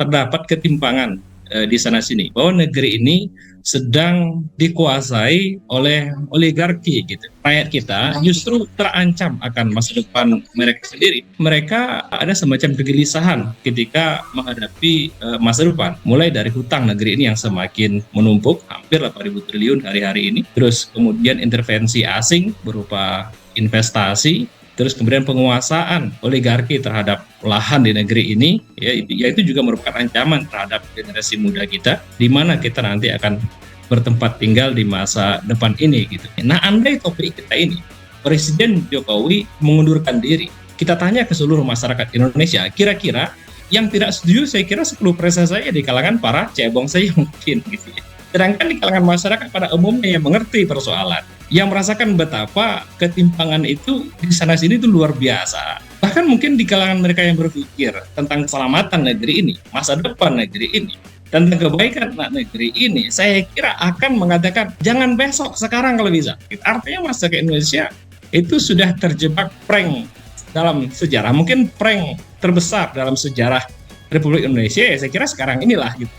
terdapat ketimpangan di sana-sini, bahwa negeri ini sedang dikuasai oleh oligarki gitu. Rakyat kita justru terancam akan masa depan mereka sendiri. Mereka ada semacam kegelisahan ketika menghadapi masa depan. Mulai dari hutang negeri ini yang semakin menumpuk, hampir 8.000 triliun hari-hari ini. Terus kemudian intervensi asing berupa investasi, terus kemudian penguasaan oligarki terhadap lahan di negeri ini, ya itu juga merupakan ancaman terhadap generasi muda kita, di mana kita nanti akan bertempat tinggal di masa depan ini gitu. Nah, andai topik kita ini Presiden Jokowi mengundurkan diri, kita tanya ke seluruh masyarakat Indonesia, kira-kira yang tidak setuju saya kira 10% saja di kalangan para cebong saya mungkin gitu ya. Sedangkan di kalangan masyarakat pada umumnya yang mengerti persoalan, yang merasakan betapa ketimpangan itu di sana-sini itu luar biasa. Bahkan mungkin di kalangan mereka yang berpikir tentang keselamatan negeri ini, masa depan negeri ini, tentang kebaikan negeri ini, saya kira akan mengatakan jangan besok, sekarang kalau bisa. Artinya masyarakat Indonesia itu sudah terjebak prank dalam sejarah, mungkin prank terbesar dalam sejarah Republik Indonesia, ya saya kira sekarang inilah gitu.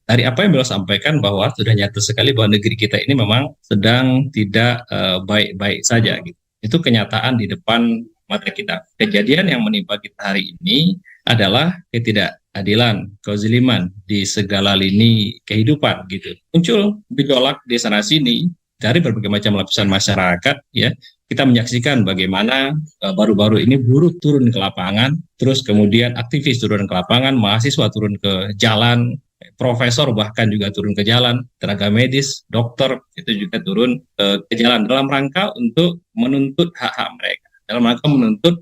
Dari apa yang beliau sampaikan bahwa sudah nyata sekali bahwa negeri kita ini memang sedang tidak baik-baik saja gitu. Itu kenyataan di depan mata kita. Kejadian yang menimpa kita hari ini adalah ketidakadilan, kezaliman di segala lini kehidupan gitu. Muncul gejolak di sana sini dari berbagai macam lapisan masyarakat ya. Kita menyaksikan bagaimana baru-baru ini buruh turun ke lapangan, terus kemudian aktivis turun ke lapangan, mahasiswa turun ke jalan, profesor bahkan juga turun ke jalan, tenaga medis, dokter itu juga turun ke jalan dalam rangka untuk menuntut hak-hak mereka, dalam rangka menuntut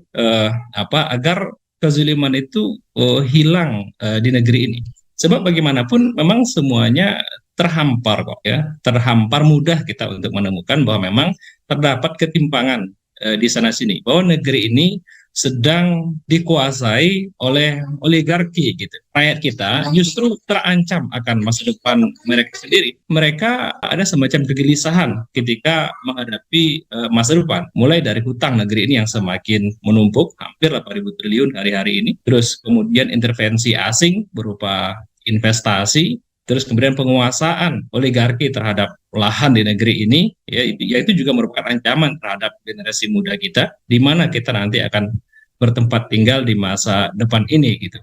agar kezaliman itu hilang di negeri ini. Sebab bagaimanapun memang semuanya terhampar kok ya, terhampar mudah kita untuk menemukan bahwa memang terdapat ketimpangan di sana sini, bahwa negeri ini sedang dikuasai oleh oligarki gitu. Rakyat kita justru terancam akan masa depan mereka sendiri. Mereka ada semacam kegelisahan ketika menghadapi masa depan. Mulai dari hutang negeri ini yang semakin menumpuk, hampir 8.000 triliun hari-hari ini. Terus kemudian intervensi asing berupa investasi, terus kemudian penguasaan oligarki terhadap lahan di negeri ini, ya itu juga merupakan ancaman terhadap generasi muda kita, di mana kita nanti akan bertempat tinggal di masa depan ini gitu.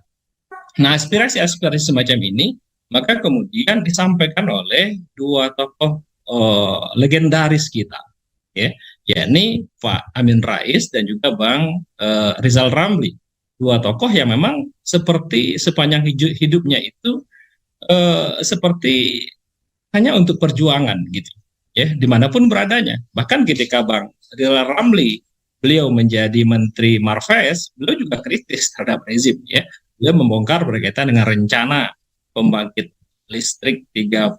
Nah, aspirasi-aspirasi semacam ini maka kemudian disampaikan oleh dua tokoh legendaris kita, ya, yakni Pak Amin Rais dan juga Bang Rizal Ramli, dua tokoh yang memang seperti sepanjang hidupnya itu seperti hanya untuk perjuangan gitu ya, dimanapun beradanya. Bahkan ketika Bang Rizal Ramli beliau menjadi Menteri Marves, beliau juga kritis terhadap rezim ya, Dia membongkar berkaitan dengan rencana pembangkit listrik 35.000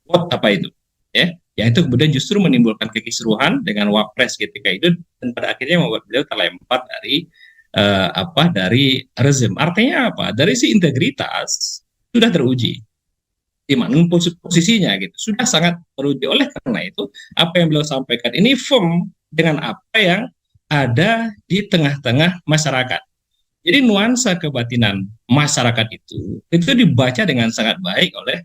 watt apa itu, ya, yang itu kemudian justru menimbulkan kekisruhan dengan Wapres ketika itu dan pada akhirnya membuat beliau terlempar dari rezim. Artinya apa? Dari si integritas sudah teruji di mana posisinya gitu sudah sangat teruji. Oleh karena itu apa yang beliau sampaikan ini firm dengan apa yang ada di tengah-tengah masyarakat. Jadi nuansa kebatinan masyarakat itu dibaca dengan sangat baik oleh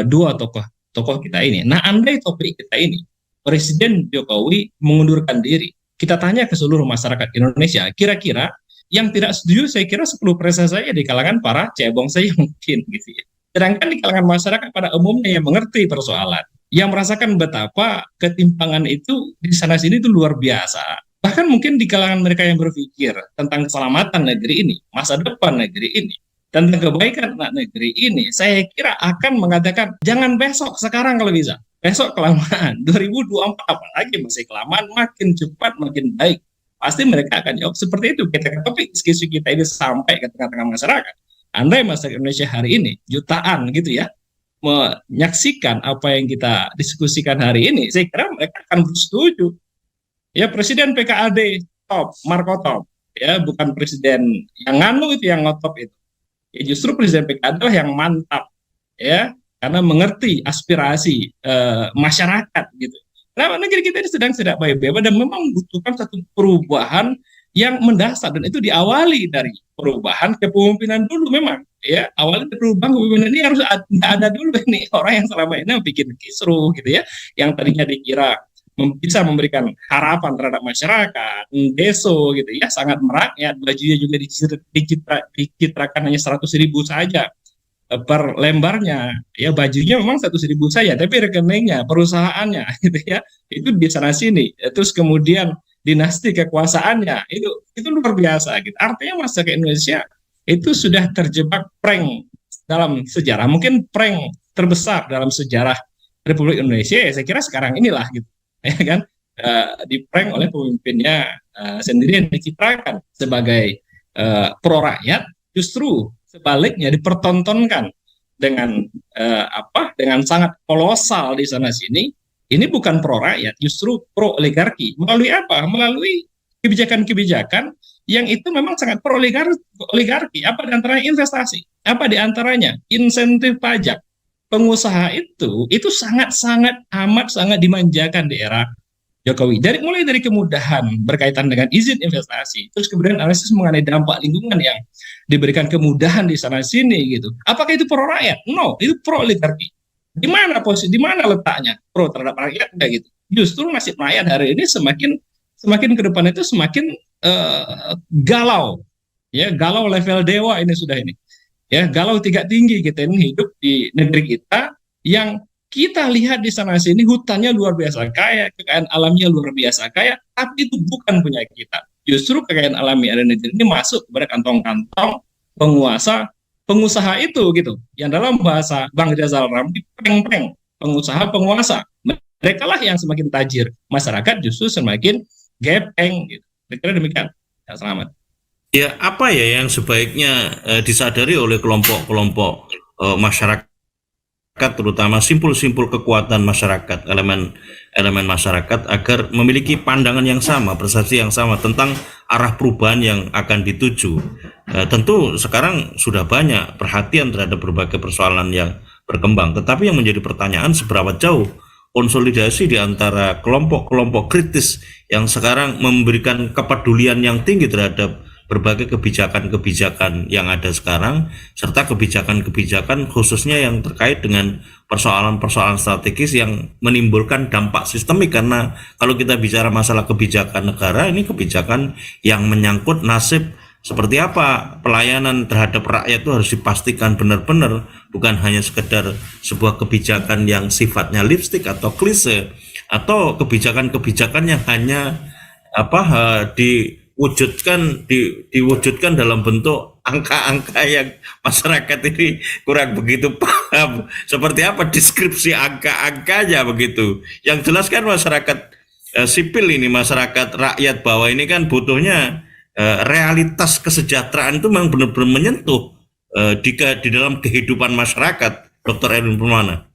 dua tokoh kita ini. Nah, andai topik kita ini Presiden Jokowi mengundurkan diri, kita tanya ke seluruh masyarakat Indonesia, kira-kira yang tidak setuju saya kira 10% saja di kalangan para cebong saya mungkin gitu ya. Sedangkan di kalangan masyarakat pada umumnya yang mengerti persoalan, yang merasakan betapa ketimpangan itu di sana sini itu luar biasa. Bahkan mungkin di kalangan mereka yang berpikir tentang keselamatan negeri ini, masa depan negeri ini, tentang kebaikan anak negeri ini, saya kira akan mengatakan jangan besok, sekarang kalau bisa. Besok kelamaan, 2024 apalagi masih kelamaan, makin cepat makin baik. Pasti mereka akan jawab seperti itu. Ketika topik diskusi kita ini sampai ke tengah-tengah masyarakat, andai masyarakat Indonesia hari ini jutaan gitu ya menyaksikan apa yang kita diskusikan hari ini, saya kira mereka akan bersetuju. Ya, Presiden PKAD top, Marco top, ya, bukan presiden yang nganu itu yang ngotop itu. Ya, justru Presiden PKAD adalah yang mantap, ya, karena mengerti aspirasi masyarakat gitu. Nah, negeri kita ini sedang tidak baik-baik dan memang membutuhkan satu perubahan yang mendasar dan itu diawali dari perubahan kepemimpinan dulu memang, ya, awalnya perubahan kepemimpinan ini harus ada dulu ini orang yang selama ini bikin kisruh gitu ya, yang tadinya dikira bisa memberikan harapan terhadap masyarakat, deso gitu ya, sangat merakyat, bajunya juga dicitrakan hanya 100.000 saja per lembarnya, ya, bajunya memang 100.000 saja, tapi rekeningnya, perusahaannya gitu ya, itu di sana sini, terus kemudian dinasti kekuasaannya itu luar biasa gitu. Artinya masyarakat Indonesia itu sudah terjebak prank dalam sejarah, mungkin prank terbesar dalam sejarah Republik Indonesia, ya, saya kira sekarang inilah gitu. Ya kan, diprank oleh pemimpinnya sendiri yang dicitrakan sebagai pro rakyat, justru sebaliknya dipertontonkan dengan dengan sangat kolosal di sana sini. Ini bukan pro rakyat, justru pro oligarki. Melalui apa? Melalui kebijakan-kebijakan yang itu memang sangat pro oligarki. Apa di antaranya investasi? Apa di antaranya insentif pajak? Pengusaha itu sangat-sangat amat sangat dimanjakan di era Jokowi. Mulai dari kemudahan berkaitan dengan izin investasi, terus kemudian analisis mengenai dampak lingkungan yang diberikan kemudahan di sana sini gitu. Apakah itu pro rakyat? No, itu pro oligarki. Di mana letaknya pro terhadap rakyat enggak gitu. Justru nasib rakyat hari ini semakin ke depan itu semakin galau. Ya, galau level dewa ini sudah ini. Ya, galau tingkat tinggi kita ini hidup di negeri kita yang kita lihat di sana sini hutannya luar biasa kaya, kekayaan alamnya luar biasa kaya, tapi itu bukan punya kita. Justru kekayaan alami ada negeri ini masuk kepada kantong-kantong pengusaha itu gitu. Yang dalam bahasa Bang Rizal Ramli, peng-peng, pengusaha-penguasa. Mereka lah yang semakin tajir, masyarakat justru semakin gepeng gitu. Kira-kira demikian. Ya, selamat. Ya, apa ya yang sebaiknya disadari oleh kelompok-kelompok masyarakat, terutama simpul-simpul kekuatan masyarakat, elemen masyarakat, agar memiliki pandangan yang sama, persepsi yang sama tentang arah perubahan yang akan dituju. Tentu sekarang sudah banyak perhatian terhadap berbagai persoalan yang berkembang, tetapi yang menjadi pertanyaan seberapa jauh konsolidasi di antara kelompok-kelompok kritis yang sekarang memberikan kepedulian yang tinggi terhadap berbagai kebijakan-kebijakan yang ada sekarang, serta kebijakan-kebijakan khususnya yang terkait dengan persoalan-persoalan strategis yang menimbulkan dampak sistemik. Karena kalau kita bicara masalah kebijakan negara, ini kebijakan yang menyangkut nasib seperti apa pelayanan terhadap rakyat itu harus dipastikan benar-benar, bukan hanya sekedar sebuah kebijakan yang sifatnya lipstick atau klise, atau kebijakan-kebijakan yang hanya diwujudkan dalam bentuk angka-angka yang masyarakat ini kurang begitu paham seperti apa deskripsi angka-angkanya begitu. Yang jelas kan masyarakat sipil ini, masyarakat rakyat bawah ini kan butuhnya realitas kesejahteraan itu memang benar-benar menyentuh di dalam kehidupan masyarakat, Dr. Erwin Permana?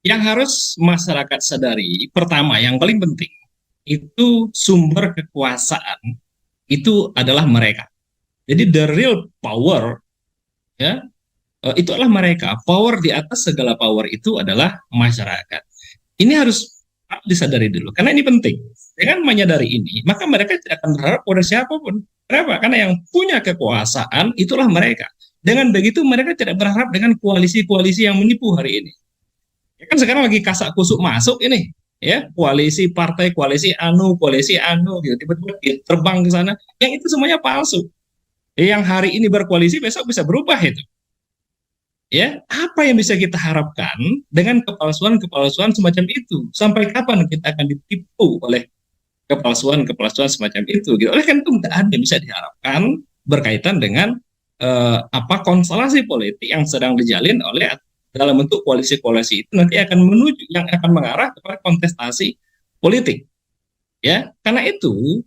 Yang harus masyarakat sadari, pertama yang paling penting, itu sumber kekuasaan itu adalah mereka. Jadi the real power, ya, itu adalah mereka. Power di atas segala power itu adalah masyarakat. Ini harus disadari dulu, karena ini penting. Dengan menyadari ini, maka mereka tidak akan berharap pada siapapun. Kenapa? Karena yang punya kekuasaan itulah mereka. Dengan begitu mereka tidak berharap dengan koalisi-koalisi yang menipu hari ini. Ya kan sekarang lagi kasak kusuk masuk ini, ya, koalisi partai, koalisi anu, gitu, tiba-tiba terbang ke sana. Yang itu semuanya palsu. Yang hari ini berkoalisi besok bisa berubah itu. Ya, apa yang bisa kita harapkan dengan kepalsuan-kepalsuan semacam itu? Sampai kapan kita akan ditipu oleh kepalsuan-kepalsuan semacam itu? Gitu. Oleh kan itu nggak ada yang bisa diharapkan berkaitan dengan konstelasi politik yang sedang dijalin oleh dalam bentuk koalisi-koalisi itu nanti akan menuju yang akan mengarah kepada kontestasi politik. Ya, karena itu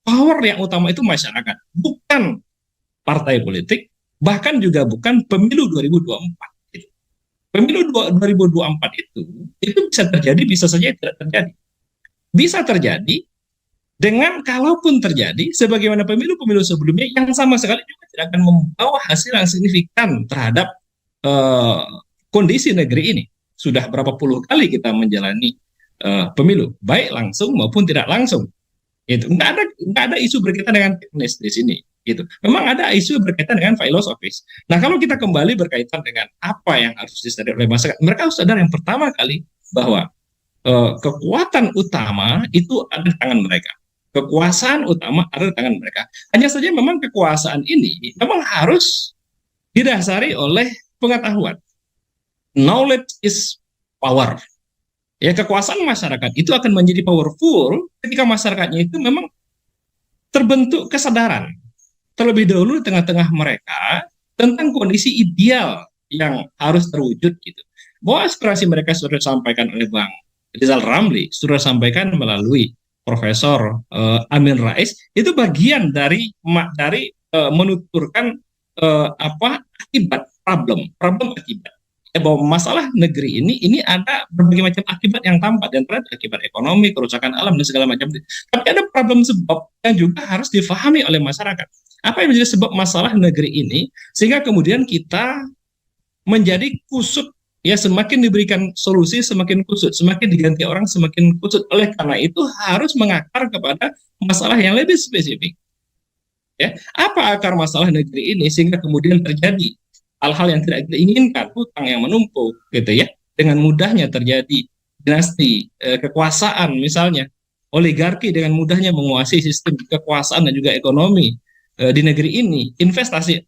power yang utama itu masyarakat, bukan partai politik, bahkan juga bukan pemilu 2024. Pemilu 2024 itu bisa terjadi, bisa saja tidak terjadi. Bisa terjadi dengan kalaupun terjadi, sebagaimana pemilu-pemilu sebelumnya yang sama sekali juga tidak akan membawa hasil yang signifikan terhadap kondisi negeri ini. Sudah berapa puluh kali kita menjalani pemilu, baik langsung maupun tidak langsung. Itu nggak ada isu berkaitan dengan teknis di sini. Gitu. Memang ada isu berkaitan dengan filosofis. Nah, kalau kita kembali berkaitan dengan apa yang harus disadari oleh masyarakat, mereka harus sadar yang pertama kali bahwa kekuatan utama itu ada di tangan mereka. Kekuasaan utama ada di tangan mereka. Hanya saja memang kekuasaan ini memang harus didasari oleh pengetahuan. Knowledge is power. Ya, kekuasaan masyarakat itu akan menjadi powerful ketika masyarakatnya itu memang terbentuk kesadaran terlebih dahulu di tengah-tengah mereka tentang kondisi ideal yang harus terwujud gitu. Bahwa aspirasi mereka sudah disampaikan oleh Bang Rizal Ramli, sudah disampaikan melalui Profesor Amin Rais, itu bagian dari menuturkan akibat problem akibat. Bahwa masalah negeri ini ada berbagai macam akibat yang tampak, dan terhadap akibat ekonomi, kerusakan alam dan segala macam. Tapi ada problem sebab yang juga harus difahami oleh masyarakat. Apa yang menjadi sebab masalah negeri ini sehingga kemudian kita menjadi kusut, ya, semakin diberikan solusi semakin kusut, semakin diganti orang semakin kusut. Oleh karena itu harus mengakar kepada masalah yang lebih spesifik. Ya, apa akar masalah negeri ini sehingga kemudian terjadi hal-hal yang tidak kita inginkan, hutang yang menumpuk, gitu ya, dengan mudahnya terjadi dinasti kekuasaan misalnya, oligarki dengan mudahnya menguasai sistem kekuasaan dan juga ekonomi di negeri ini, investasi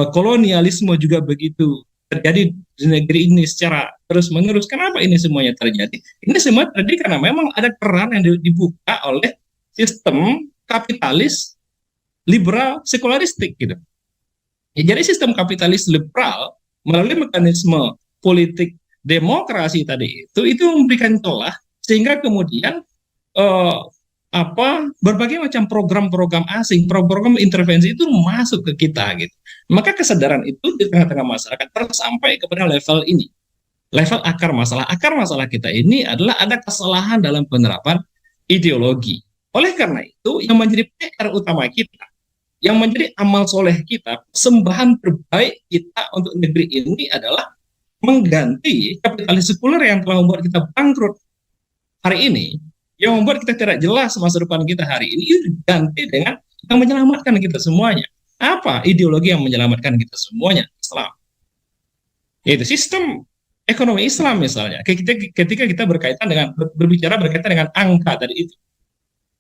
kolonialisme juga begitu terjadi di negeri ini secara terus-menerus. Kenapa ini semuanya terjadi? Ini semua terjadi karena memang ada keran yang dibuka oleh sistem kapitalis liberal sekularistik gitu. Ya, jadi sistem kapitalis liberal melalui mekanisme politik demokrasi tadi itu memberikan celah sehingga kemudian berbagai macam program-program asing, program intervensi itu masuk ke kita gitu. Maka kesadaran itu di tengah-tengah masyarakat terus sampai kepada level ini. Level akar masalah. Akar masalah kita ini adalah ada kesalahan dalam penerapan ideologi. Oleh karena itu, yang menjadi PR utama kita, yang menjadi amal soleh kita, persembahan terbaik kita untuk negeri ini adalah mengganti kapitalis sekuler yang telah membuat kita bangkrut hari ini, yang membuat kita tidak jelas masa depan kita hari ini, itu diganti dengan yang menyelamatkan kita semuanya. Apa ideologi yang menyelamatkan kita semuanya? Islam. Itu sistem ekonomi Islam misalnya. Ketika kita berbicara berkaitan dengan angka tadi itu.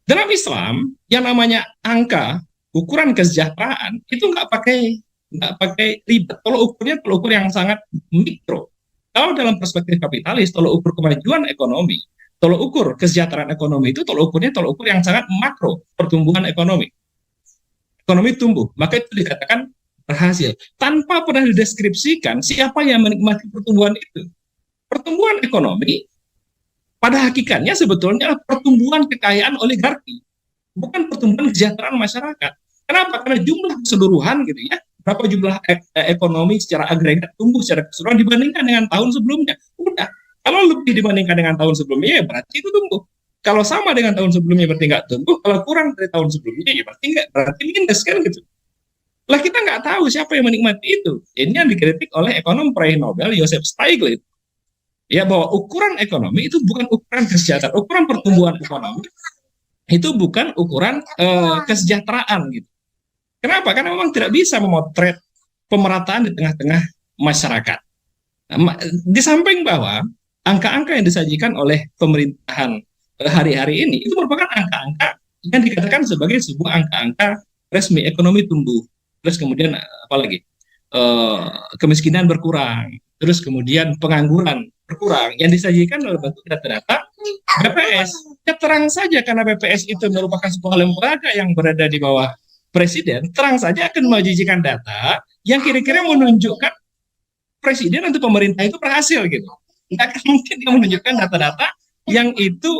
Dalam Islam, yang namanya angka, ukuran kesejahteraan itu nggak pakai ribet. Tolok ukurnya tolok ukur yang sangat mikro. Kalau dalam perspektif kapitalis, tolok ukur kemajuan ekonomi, tolok ukur kesejahteraan ekonomi itu tolok ukurnya tolok ukur yang sangat makro, pertumbuhan ekonomi. Ekonomi tumbuh, maka itu dikatakan berhasil. Tanpa pernah dideskripsikan siapa yang menikmati pertumbuhan itu. Pertumbuhan ekonomi pada hakikatnya sebetulnya pertumbuhan kekayaan oligarki. bukan pertumbuhan kesejahteraan masyarakat. Kenapa? Karena jumlah keseluruhan gitu ya, berapa jumlah ekonomi secara agregat tumbuh secara keseluruhan dibandingkan dengan tahun sebelumnya. Udah, kalau lebih dibandingkan dengan tahun sebelumnya ya berarti itu tumbuh. Kalau sama dengan tahun sebelumnya berarti nggak tumbuh, kalau kurang dari tahun sebelumnya ya berarti nggak, berarti minus kan gitu. Lah kita nggak tahu siapa yang menikmati itu. Ini yang dikritik oleh ekonom peraih Nobel Joseph Stiglitz. Ya, bahwa ukuran ekonomi itu bukan ukuran kesejahteraan, ukuran pertumbuhan ekonomi itu bukan ukuran kesejahteraan gitu. Kenapa? Karena memang tidak bisa memotret pemerataan di tengah-tengah masyarakat. Di samping bahwa angka-angka yang disajikan oleh pemerintahan hari-hari ini itu merupakan angka-angka yang dikatakan sebagai sebuah angka-angka resmi, ekonomi tumbuh, terus kemudian apalagi kemiskinan berkurang, terus kemudian pengangguran berkurang, yang disajikan oleh bentuk data-data BPS. Ya terang saja karena BPS itu merupakan sebuah lembaga yang berada di bawah presiden, terang saja akan menyajikan data yang kira-kira menunjukkan presiden atau pemerintah itu berhasil gitu. Nggak akan mungkin dia menunjukkan data-data yang itu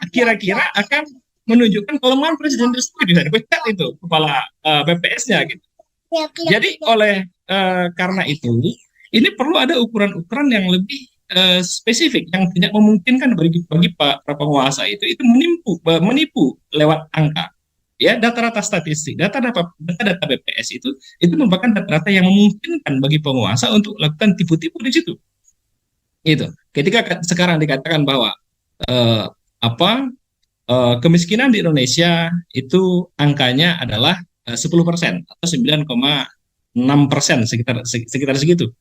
kira-kira akan menunjukkan kelemahan presiden itu sendiri, bisa dipecat itu kepala BPS-nya gitu. Jadi karena itu ini perlu ada ukuran-ukuran yang lebih spesifik yang tidak memungkinkan bagi para penguasa itu menipu lewat angka. Ya, data-data statistik, data-data BPS itu merupakan data-data yang memungkinkan bagi penguasa untuk melakukan tipu-tipu di situ. Itu. Ketika sekarang dikatakan bahwa kemiskinan di Indonesia itu angkanya adalah 10% atau 9,6%, sekitar segitu.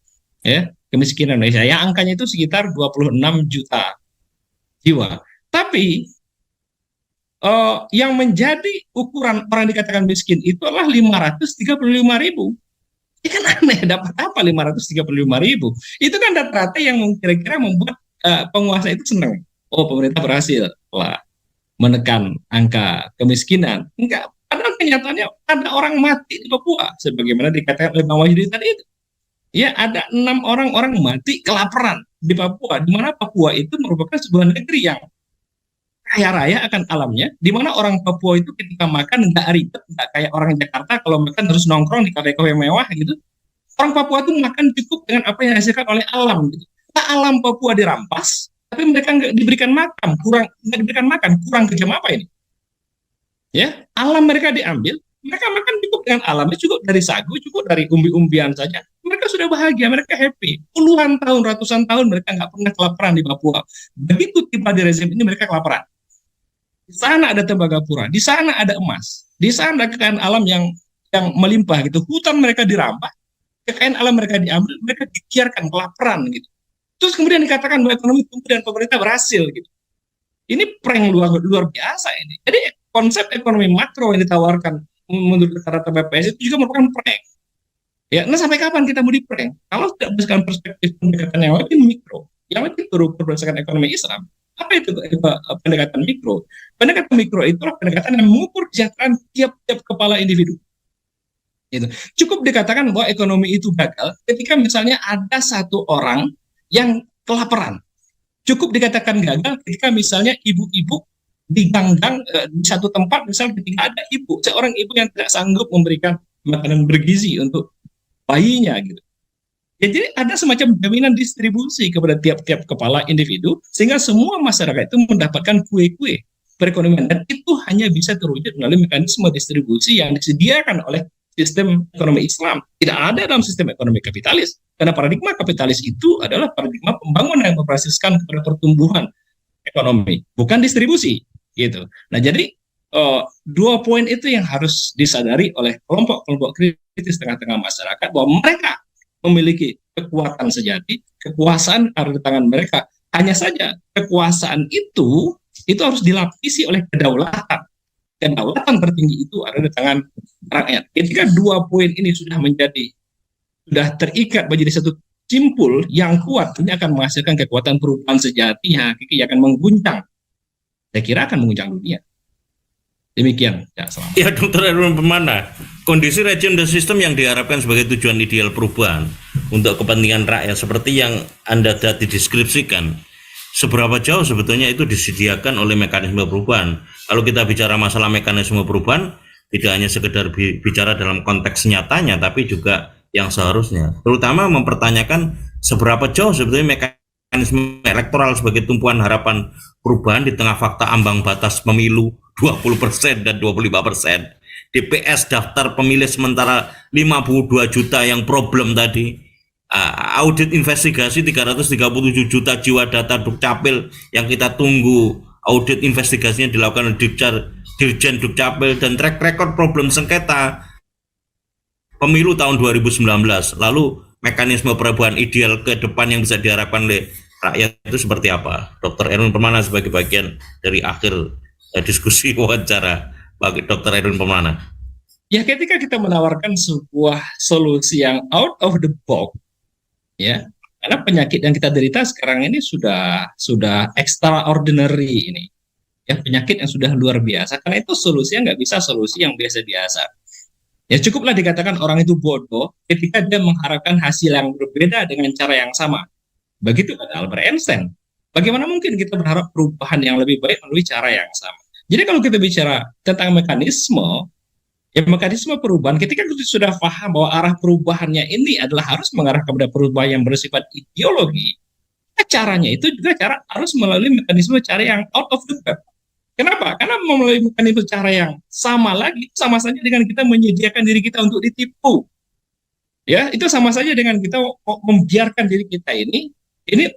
Ya, kemiskinan Indonesia yang angkanya itu sekitar 26 juta jiwa. Tapi yang menjadi ukuran orang dikatakan miskin itu adalah 535.000. Ini kan aneh, dapat apa 535.000? Itu kan data-data yang kira-kira membuat penguasa itu senang. Oh, pemerintah berhasil lah menekan angka kemiskinan. Enggak, padahal kenyataannya ada orang mati di Papua, sebagaimana dikatakan oleh Bang Wahyudi tadi itu. Ya, ada 6 orang mati kelaparan di Papua, di mana Papua itu merupakan sebuah negeri yang kaya raya akan alamnya, di mana orang Papua itu ketika makan nggak ribet, nggak kayak orang Jakarta kalau makan terus nongkrong di kafe-kafe mewah gitu. Orang Papua itu makan cukup dengan apa yang dihasilkan oleh alam gitu. Nah, alam Papua dirampas, tapi mereka nggak diberikan makan, kurang kejam apa ini? Ya, alam mereka diambil, mereka makan cukup dengan alamnya, cukup dari sagu, cukup dari umbi-umbian saja. Mereka sudah bahagia, mereka happy. Puluhan tahun, ratusan tahun mereka nggak pernah kelaparan di Papua. Begitu tiba di rezim ini mereka kelaparan. Di sana ada tembagapura, di sana ada emas, di sana kekayaan alam yang melimpah gitu. Hutan mereka dirampas, kekayaan alam mereka diambil, mereka dibiarkan kelaparan gitu. Terus kemudian dikatakan bahwa ekonomi tumbuh dan pemerintah berhasil gitu. Ini prank luar biasa ini. Jadi konsep ekonomi makro yang ditawarkan menurut kata BPS itu juga merupakan prank. Ya, nah sampai kapan kita mau di prank? Kalau tidak berdasarkan perspektif pendekatan yang lebih mikro, yang lebih berukur berdasarkan ekonomi Islam, apa itu pendekatan mikro? Pendekatan mikro itulah pendekatan yang mengukur kesejahteraan tiap-tiap kepala individu. Gitu. Cukup dikatakan bahwa ekonomi itu gagal ketika misalnya ada satu orang yang kelaparan. Cukup dikatakan gagal ketika misalnya ibu-ibu di gang-gang di satu tempat, misalnya ketika ada seorang ibu yang tidak sanggup memberikan makanan bergizi untuk bayinya gitu. Ya, jadi ada semacam jaminan distribusi kepada tiap-tiap kepala individu sehingga semua masyarakat itu mendapatkan kue-kue perekonomian, dan itu hanya bisa terwujud melalui mekanisme distribusi yang disediakan oleh sistem ekonomi Islam. Tidak ada dalam sistem ekonomi kapitalis, karena paradigma kapitalis itu adalah paradigma pembangunan yang memberasiskan kepada pertumbuhan ekonomi, bukan distribusi gitu. Nah, jadi dua poin itu yang harus disadari oleh kelompok-kelompok kritis tengah-tengah masyarakat, bahwa mereka memiliki kekuatan sejati, kekuasaan ada di tangan mereka. Hanya saja kekuasaan itu harus dilapisi oleh kedaulatan. Kedaulatan tertinggi itu ada di tangan rakyat. Ketika dua poin ini sudah terikat menjadi satu simpul yang kuat, ini akan menghasilkan kekuatan perubahan sejati yang hakiki, akan mengguncang. Saya kira akan mengguncang dunia. Demikian, ya, selamat. Ya, Dr. Erwin Permana, kondisi rejim dan sistem yang diharapkan sebagai tujuan ideal perubahan untuk kepentingan rakyat seperti yang Anda tadi deskripsikan, seberapa jauh sebetulnya itu disediakan oleh mekanisme perubahan. Kalau kita bicara masalah mekanisme perubahan, tidak hanya sekedar bicara dalam konteks nyatanya, tapi juga yang seharusnya. Terutama mempertanyakan seberapa jauh sebetulnya mekanisme elektoral sebagai tumpuan harapan perubahan di tengah fakta ambang batas pemilu 20% dan 25%. DPS daftar pemilih sementara 52 juta yang problem tadi, audit investigasi 337 juta jiwa data Dukcapil yang kita tunggu audit investigasinya dilakukan oleh Dirjen Dukcapil, dan track record problem sengketa pemilu tahun 2019. Lalu mekanisme perubahan ideal ke depan yang bisa diharapkan oleh rakyat itu seperti apa? Dr. Erwin Permana sebagai bagian dari akhir diskusi wawancara bagi Dr. Erwin Permana. Ya, ketika kita menawarkan sebuah solusi yang out of the box, ya, karena penyakit yang kita derita sekarang ini sudah extraordinary ini, ya, penyakit yang sudah luar biasa. Karena itu solusinya nggak bisa solusi yang biasa-biasa. Ya, cukuplah dikatakan orang itu bodoh ketika dia mengharapkan hasil yang berbeda dengan cara yang sama. Begitu kata Albert Einstein. Bagaimana mungkin kita berharap perubahan yang lebih baik melalui cara yang sama? Jadi kalau kita bicara tentang mekanisme, ya mekanisme perubahan, ketika kita sudah paham bahwa arah perubahannya ini adalah harus mengarah kepada perubahan yang bersifat ideologi, caranya itu juga harus melalui mekanisme cara yang out of the box. Kenapa? Karena melalui mekanisme cara yang sama lagi, sama saja dengan kita menyediakan diri kita untuk ditipu. Ya, itu sama saja dengan kita membiarkan diri kita ini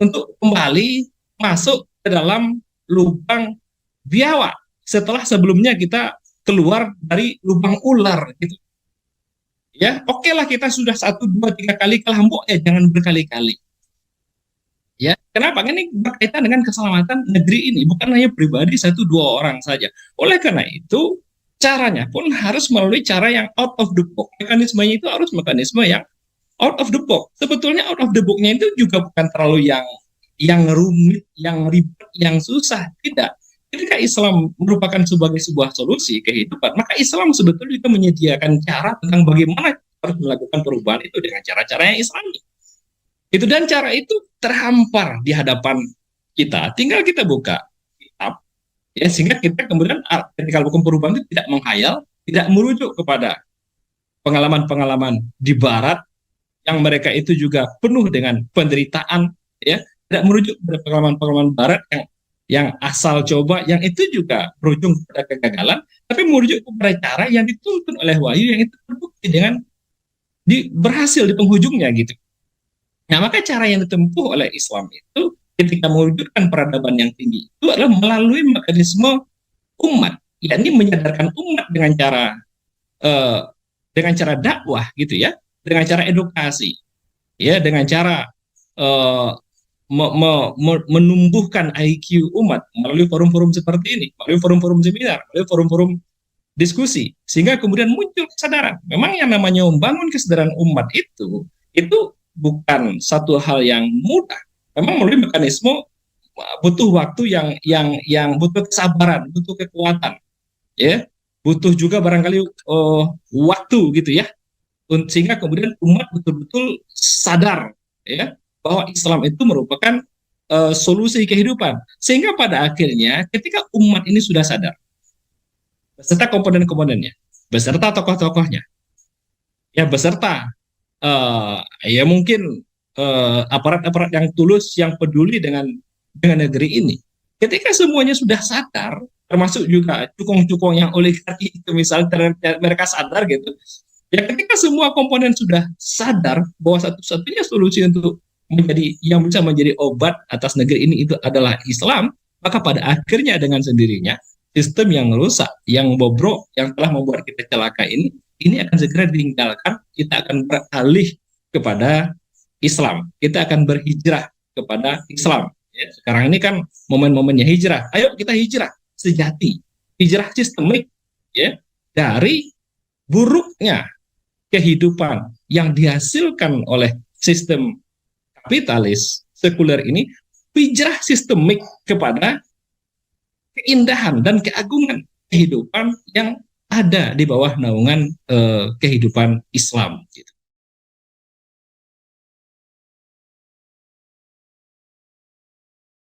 untuk kembali masuk ke dalam lubang biawak setelah sebelumnya kita keluar dari lubang ular gitu. Ya, oke lah kita sudah 1, 2, 3 kali kelambok, ya jangan berkali-kali. Ya, kenapa? Ini berkaitan dengan keselamatan negeri ini, bukan hanya pribadi 1, 2 orang saja. Oleh karena itu, caranya pun harus melalui cara yang out of the box. Mekanismenya itu harus mekanisme yang out of the box. Sebetulnya out of the box-nya itu juga bukan terlalu yang rumit, yang ribet, yang susah. Tidak. Ketika Islam merupakan sebagai sebuah solusi kehidupan, maka Islam sebetulnya juga menyediakan cara tentang bagaimana harus melakukan perubahan itu dengan cara-cara yang Islami. Itu, dan cara itu terhampar di hadapan kita. Tinggal kita buka kitab, ya, sehingga kita kemudian ketika melakukan perubahan itu tidak menghayal, tidak merujuk kepada pengalaman-pengalaman di Barat yang mereka itu juga penuh dengan penderitaan, ya, tidak merujuk kepada pengalaman-pengalaman Barat yang asal coba, yang itu juga berujung pada kegagalan, tapi merujuk kepada cara yang dituntun oleh wahyu yang itu terbukti dengan berhasil di penghujungnya gitu. Nah, maka cara yang ditempuh oleh Islam itu ketika mewujudkan peradaban yang tinggi itu adalah melalui mekanisme umat, yakni menyadarkan umat dengan cara dakwah gitu ya, dengan cara edukasi, ya, dengan cara menumbuhkan IQ umat melalui forum-forum seperti ini, melalui forum-forum seminar, melalui forum-forum diskusi, sehingga kemudian muncul kesadaran. Memang yang namanya membangun kesadaran umat itu bukan satu hal yang mudah. Memang melalui mekanisme butuh waktu yang butuh kesabaran, butuh kekuatan, ya, butuh juga barangkali waktu gitu ya, sehingga kemudian umat betul-betul sadar, ya, bahwa Islam itu merupakan solusi kehidupan. Sehingga pada akhirnya ketika umat ini sudah sadar, beserta komponen-komponennya, beserta tokoh-tokohnya, ya, beserta ya mungkin aparat-aparat yang tulus, yang peduli dengan negeri ini, ketika semuanya sudah sadar, termasuk juga cukong-cukong yang oligarki itu misalnya, mereka sadar gitu, ya, ketika semua komponen sudah sadar bahwa satu-satunya solusi untuk yang bisa menjadi obat atas negeri ini itu adalah Islam, maka pada akhirnya dengan sendirinya sistem yang rusak, yang bobrok, yang telah membuat kita celaka ini akan segera ditinggalkan. Kita akan beralih kepada Islam, kita akan berhijrah kepada Islam, ya. Sekarang ini kan momen-momennya hijrah. Ayo kita hijrah sejati, hijrah sistemik, ya, dari buruknya kehidupan yang dihasilkan oleh sistem kapitalis sekuler ini, hijrah sistemik kepada keindahan dan keagungan kehidupan yang ada di bawah naungan kehidupan Islam gitu.